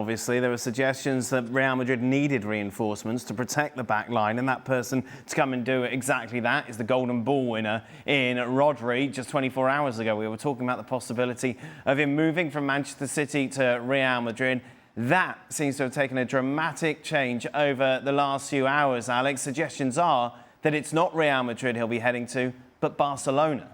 obviously. There were suggestions that Real Madrid needed reinforcements to protect the back line, and that person to come and do exactly that is the Golden Ball winner in Rodri. Just 24 hours ago, we were talking about the possibility of him moving from Manchester City to Real Madrid. That seems to have taken a dramatic change over the last few hours, Alex. Suggestions are that it's not Real Madrid he'll be heading to, but Barcelona.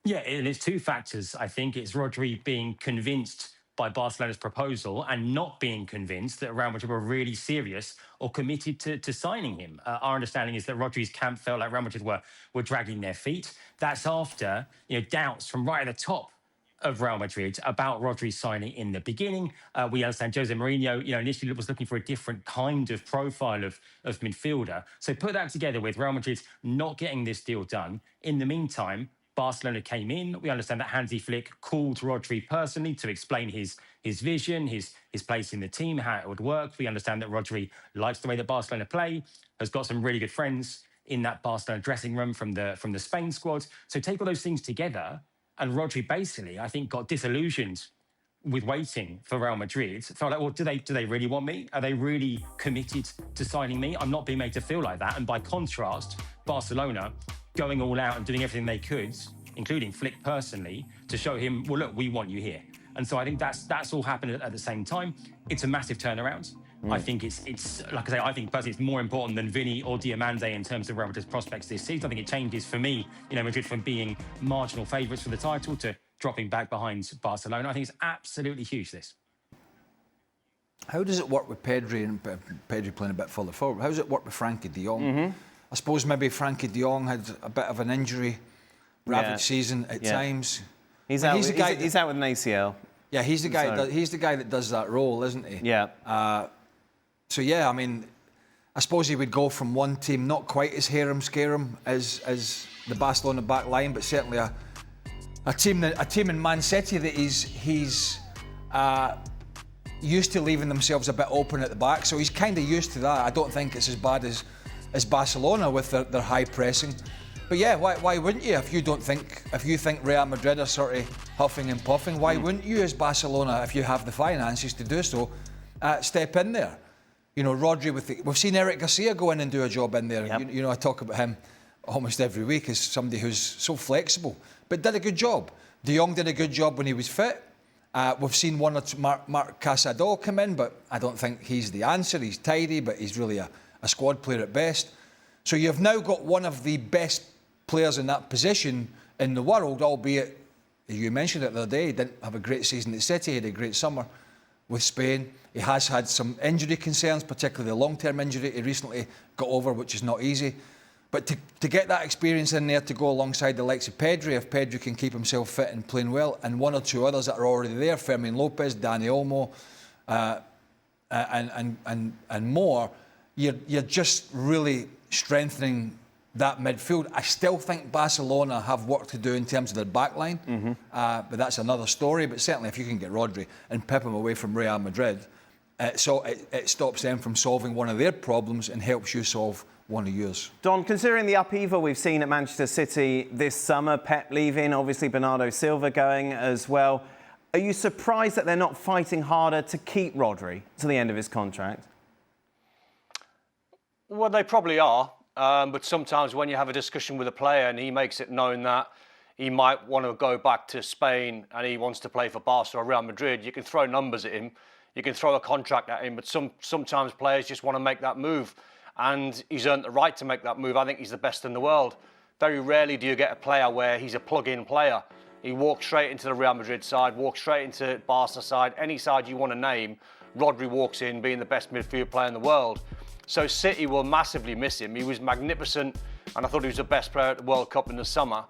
Yeah, and it's two factors. I think it's Rodri being convinced by Barcelona's proposal and not being convinced that Real Madrid were really serious or committed to signing him. Our understanding is that Rodri's camp felt like Real Madrid were dragging their feet. That's after doubts from right at the top of Real Madrid about Rodri's signing in the beginning. We understand Jose Mourinho, initially was looking for a different kind of profile of midfielder. So put that together with Real Madrid not getting this deal done. In the meantime, Barcelona came in. We understand that Hansi Flick called Rodri personally to explain his vision, his place in the team, how it would work. We understand that Rodri likes the way that Barcelona play, has got some really good friends in that Barcelona dressing room from the Spain squad. So take all those things together, and Rodri basically, I think, got disillusioned with waiting for Real Madrid. Felt like, well, do they really want me? Are they really committed to signing me? I'm not being made to feel like that. And by contrast, Barcelona going all out and doing everything they could, including Flick personally, to show him, well, look, we want you here. And so I think that's all happened at the same time. It's a massive turnaround. I think it's like I say, I think personally it's more important than Vini or Diamande in terms of Real Madrid's prospects this season. I think it changes for me, Madrid from being marginal favourites for the title to dropping back behind Barcelona. I think it's absolutely huge, this. How does it work with Pedri and Pedri playing a bit further forward? How does it work with Frankie de Jong? I suppose maybe Frankie de Jong had a bit of an injury ravaged season at times. He's out with an ACL. Yeah, he's the guy. He's the guy that does that role, isn't he? Yeah. So yeah, I mean, I suppose he would go from one team not quite as harem-scarum as the Barcelona back line, but certainly a team in Man City that he's used to leaving themselves a bit open at the back. So he's kind of used to that. I don't think it's as bad as Barcelona with their high pressing. But yeah, why wouldn't you? If you think Real Madrid are sort of huffing and puffing, why wouldn't you, as Barcelona, if you have the finances to do so, step in there? Rodri we've seen Eric Garcia go in and do a job in there. Yep. I talk about him almost every week as somebody who's so flexible, but did a good job. De Jong did a good job when he was fit. We've seen one or two, Marc Casado come in, but I don't think he's the answer. He's tidy, but he's really a squad player at best. So you've now got one of the best players in that position in the world, albeit, you mentioned it the other day, he didn't have a great season at City, he had a great summer with Spain. He has had some injury concerns, particularly the long-term injury he recently got over, which is not easy. But to get that experience in there to go alongside the likes of Pedri, if Pedri can keep himself fit and playing well, and one or two others that are already there, Fermin Lopez, Dani Olmo, and more, you're just really strengthening that midfield. I still think Barcelona have work to do in terms of their back line, but that's another story. But certainly if you can get Rodri and pip him away from Real Madrid, so it stops them from solving one of their problems and helps you solve one of yours. Don, considering the upheaval we've seen at Manchester City this summer, Pep leaving, obviously Bernardo Silva going as well, are you surprised that they're not fighting harder to keep Rodri to the end of his contract? Well, they probably are. But sometimes when you have a discussion with a player and he makes it known that he might want to go back to Spain and he wants to play for Barca or Real Madrid, you can throw numbers at him, you can throw a contract at him, but sometimes players just want to make that move. And he's earned the right to make that move. I think he's the best in the world. Very rarely do you get a player where he's a plug-in player. He walks straight into the Real Madrid side, walks straight into Barca side, any side you want to name, Rodri walks in being the best midfield player in the world. So City will massively miss him. He was magnificent, and I thought he was the best player at the World Cup in the summer.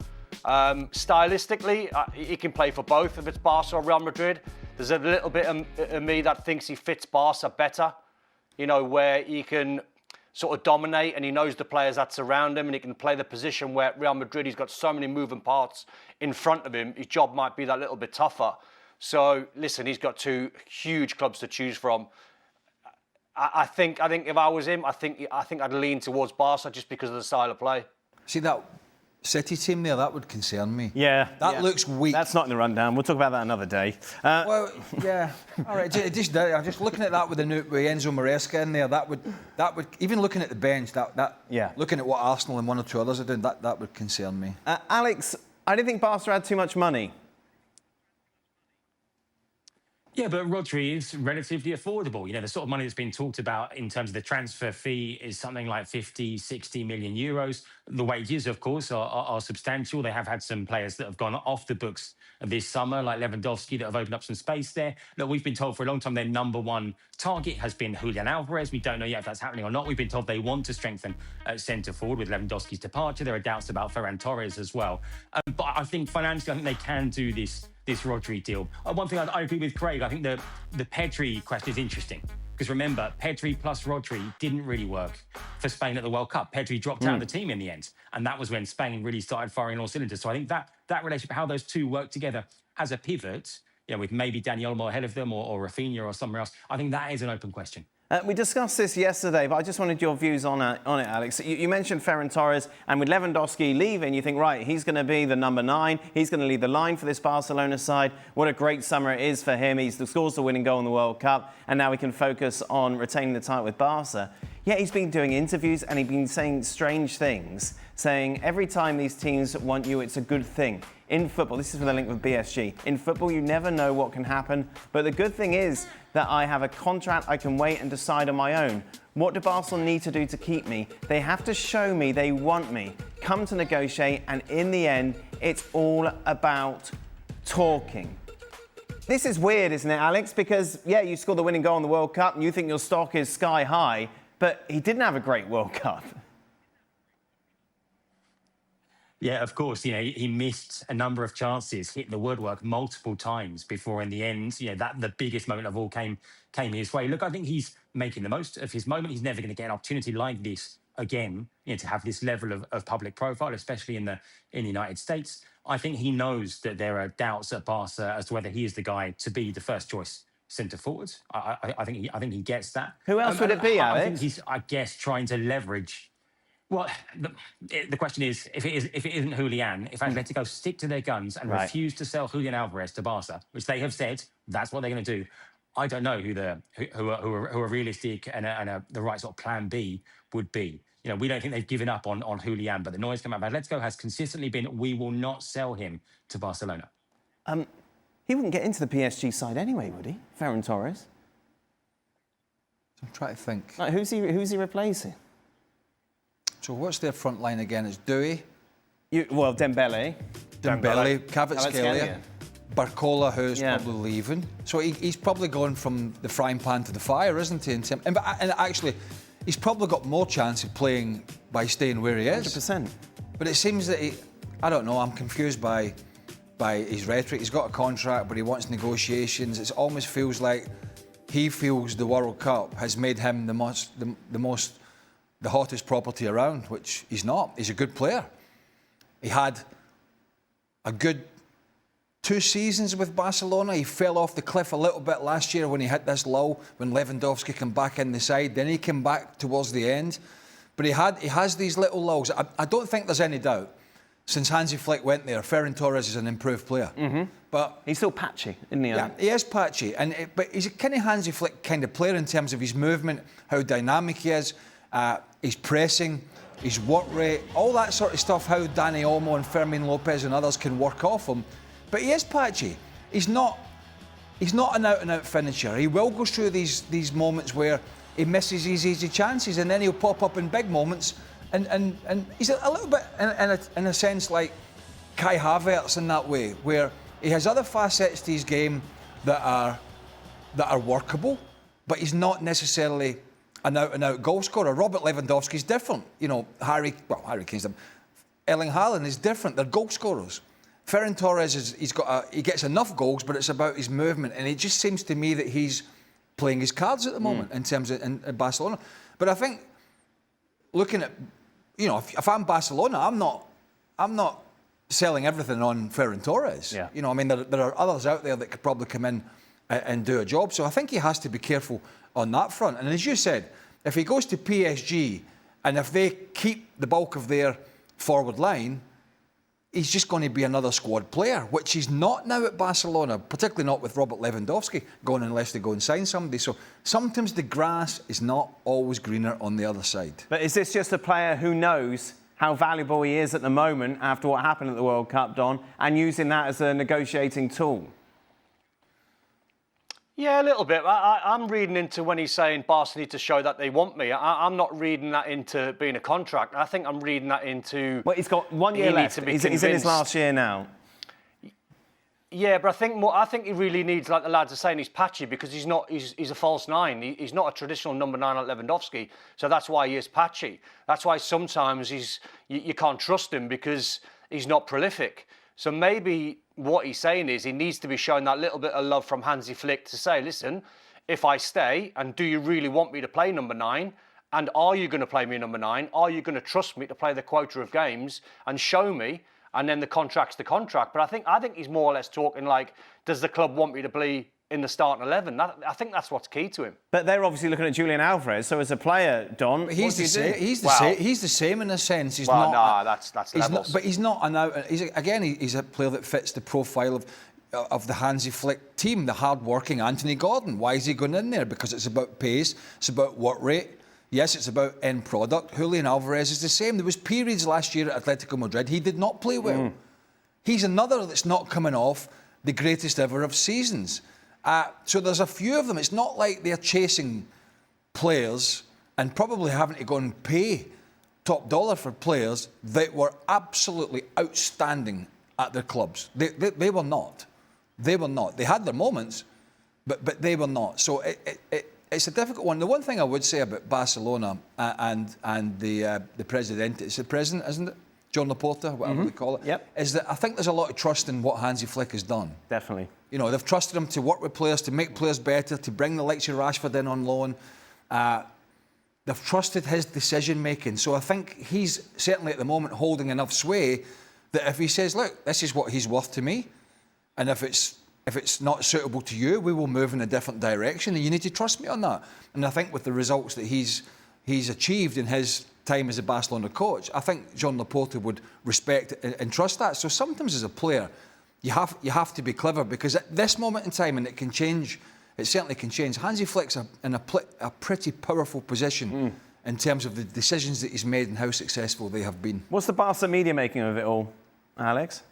Stylistically, he can play for both, if it's Barca or Real Madrid. There's a little bit of me that thinks he fits Barca better, where he can sort of dominate and he knows the players that surround him and he can play the position where at Real Madrid he's got so many moving parts in front of him. His job might be that little bit tougher. So, listen, he's got two huge clubs to choose from. I think if I was him, I think I'd lean towards Barca just because of the style of play. See that City team there, that would concern me. Yeah. That looks weak. That's not in the rundown. We'll talk about that another day. Well, yeah. All right. I'm just looking at that with Enzo Maresca in there. That would even looking at the bench. Looking at what Arsenal and one or two others are doing, that would concern me. Alex, I didn't think Barca had too much money. Yeah, but Rodri is relatively affordable. You know, the sort of money that's been talked about in terms of the transfer fee is something like 50, 60 million euros. The wages, of course, are substantial. They have had some players that have gone off the books this summer, like Lewandowski, that have opened up some space there. Look, we've been told for a long time their number one target has been Julian Alvarez. We don't know yet if that's happening or not. We've been told they want to strengthen centre forward with Lewandowski's departure. There are doubts about Ferran Torres as well. But I think financially, I think they can do this Rodri deal. One thing I agree with Craig, I think the Pedri question is interesting. Because remember, Pedri plus Rodri didn't really work for Spain at the World Cup. Pedri dropped out of the team in the end. And that was when Spain really started firing all cylinders. So I think that relationship, how those two work together as a pivot, with maybe Dani Olmo ahead of them or Rafinha or somewhere else, I think that is an open question. We discussed this yesterday, but I just wanted your views on it, Alex. You mentioned Ferran Torres, and with Lewandowski leaving, you think, right, he's going to be the number 9. He's going to lead the line for this Barcelona side. What a great summer it is for him. He scores the winning goal in the World Cup, and now we can focus on retaining the title with Barca. Yeah, he's been doing interviews, and he's been saying strange things, saying every time these teams want you, it's a good thing. In football, this is for the link with BSG, in football you never know what can happen, but the good thing is that I have a contract, I can wait and decide on my own. What do Barcelona need to do to keep me? They have to show me they want me, come to negotiate, and in the end, it's all about talking. This is weird, isn't it, Alex? Because, yeah, you scored the winning goal in the World Cup and you think your stock is sky high, but he didn't have a great World Cup. Yeah, of course. He missed a number of chances, hit the woodwork multiple times before, in the end, that the biggest moment of all came his way. Look, I think he's making the most of his moment. He's never going to get an opportunity like this again, to have this level of public profile, especially in the United States. I think he knows that there are doubts at Barca as to whether he is the guy to be the first choice centre forward. I think he gets that. Who else would it be, Alex? I think he's, trying to leverage. Well, the question is, if it isn't Julian, if Atletico stick to their guns and refuse to sell Julian Alvarez to Barca, which they have said that's what they're going to do, I don't know who are realistic and the right sort of plan B would be. We don't think they've given up on Julian, but the noise coming out of Atletico has consistently been, we will not sell him to Barcelona. He wouldn't get into the PSG side anyway, would he? Ferran Torres. I'm trying to think. Like, who's he replacing? So what's their front line again? It's Dewey. Dembele. Kvaratskhelia. Barcola, who's probably leaving. So he's probably gone from the frying pan to the fire, isn't he? And actually, he's probably got more chance of playing by staying where he is. 100%. But it seems that I don't know, I'm confused by his rhetoric. He's got a contract, but he wants negotiations. It almost feels like he feels the World Cup has made him the hottest property around, which he's not. He's a good player. He had a good 2 seasons with Barcelona. He fell off the cliff a little bit last year when he hit this lull, when Lewandowski came back in the side. Then he came back towards the end. But he has these little lulls. I don't think there's any doubt. Since Hansi Flick went there, Ferran Torres is an improved player. Mm-hmm. But he's still patchy, isn't he? Yeah, he is patchy. But he's a kind of Hansi Flick kind of player in terms of his movement, how dynamic he is, his pressing, his work rate, all that sort of stuff, how Dani Olmo and Fermín López and others can work off him. But he is patchy. He's not an out-and-out finisher. He will go through these moments where he misses his easy chances, and then he'll pop up in big moments. And he's a little bit, in a sense, like Kai Havertz in that way, where he has other facets to his game that are workable, but he's not necessarily an out-and-out goal scorer. Robert Lewandowski's different. Harry Kane's Erling Haaland is different. They're goal scorers. Ferran Torres he gets enough goals, but it's about his movement, and it just seems to me that he's playing his cards at the moment in terms of in Barcelona. But I think looking at, if I'm Barcelona, I'm not selling everything on Ferran Torres. Yeah. There are others out there that could probably come in and do a job. So I think he has to be careful on that front. And as you said, if he goes to PSG and if they keep the bulk of their forward line, he's just going to be another squad player, which he's not now at Barcelona, particularly not with Robert Lewandowski going unless they go and sign somebody. So sometimes the grass is not always greener on the other side. But is this just a player who knows how valuable he is at the moment after what happened at the World Cup, Don, and using that as a negotiating tool? Yeah, a little bit. I'm reading into when he's saying Barca need to show that they want me. I'm not reading that into being a contract. I think I'm reading that into... Well, he's got 1 year left. He's in his last year now. Yeah, but I think he really needs, like the lads are saying, he's patchy because he's a false nine. He's not a traditional number 9 like Lewandowski. So that's why he is patchy. That's why sometimes you can't trust him because he's not prolific. So maybe what he's saying is he needs to be shown that little bit of love from Hansi Flick to say, listen, if I stay, and do you really want me to play number 9? And are you going to play me number 9? Are you going to trust me to play the quota of games and show me? And then the contract's the contract. But I think he's more or less talking like, does the club want me to play in the starting 11? I think that's what's key to him. But they're obviously looking at Julian Alvarez. So as a player, Don, he's the same in a sense. He's well, not. No, that's levels. But he's not an out. He's a player that fits the profile of the Hansi Flick team, the hard-working Anthony Gordon. Why is he going in there? Because it's about pace. It's about work rate. Yes, it's about end product. Julian Alvarez is the same. There was periods last year at Atletico Madrid he did not play well. He's another that's not coming off the greatest ever of seasons. So there's a few of them. It's not like they're chasing players and probably having to go and pay top dollar for players that were absolutely outstanding at their clubs. They were not. They were not. They had their moments, but they were not. So it's a difficult one. The one thing I would say about Barcelona and the president, it's the president, isn't it? John Laporta, whatever they call it. Yep. Is that I think there's a lot of trust in what Hansi Flick has done. Definitely. You know, they've trusted him to work with players, to make players better, to bring the likes of Rashford in on loan. They've trusted his decision-making. So I think he's certainly at the moment holding enough sway that if he says, look, this is what he's worth to me, and if it's not suitable to you, we will move in a different direction, and you need to trust me on that. And I think with the results that he's achieved in his time as a Barcelona coach, I think John Laporta would respect and trust that. So sometimes as a player, you have to be clever, because at this moment in time, and it can change, it certainly can change, Hansi Flick's in a pretty powerful position in terms of the decisions that he's made and how successful they have been. What's the Barca media making of it all, Alex?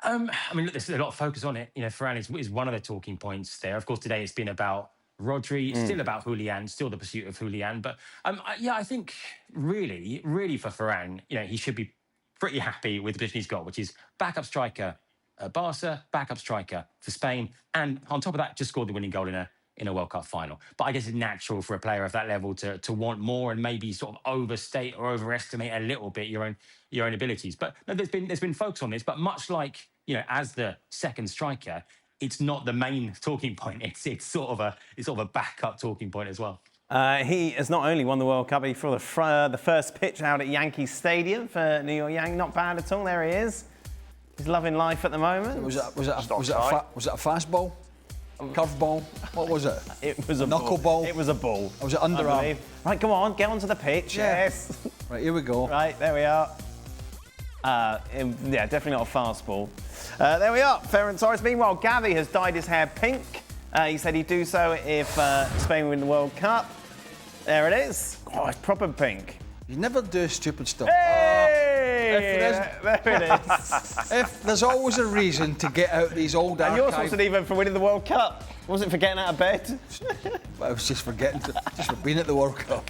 I mean, look, there's a lot of focus on it. You know, Ferran is one of the talking points there. Of course, today it's been about Rodri, still about Julian, still the pursuit of Julian. But I think really for Ferran, you know, he should be pretty happy with the position he's got, which is backup striker at Barca, backup striker for Spain, and on top of that, just scored the winning goal in a World Cup final. But I guess it's natural for a player of that level to want more and maybe sort of overstate or overestimate a little bit your own abilities. But no, there's been focus on this, but much like, you know, as the second striker, it's not the main talking point. It's sort of a backup talking point as well. He has not only won the World Cup, he threw the first pitch out at Yankee Stadium for New York Yankees. Not bad at all. There he is. He's loving life at the moment. Was it a fastball? Curveball? What was it? It was a knuckleball. Ball. It was a ball. Or was it underarm? Right, come on, get onto the pitch. Yeah. Yes. Right, here we go. Right, there we are. Yeah, definitely not a fastball. There we are, Ferran Torres. Meanwhile, Gavi has dyed his hair pink. He said he'd do so if Spain win the World Cup. There it is. Oh, it's proper pink. You never do stupid stuff. Hey! There it is. If there's always a reason to get out these old And yours archives. wasn't even for winning the World Cup. Was it for getting out of bed? I was just for being at the World Cup.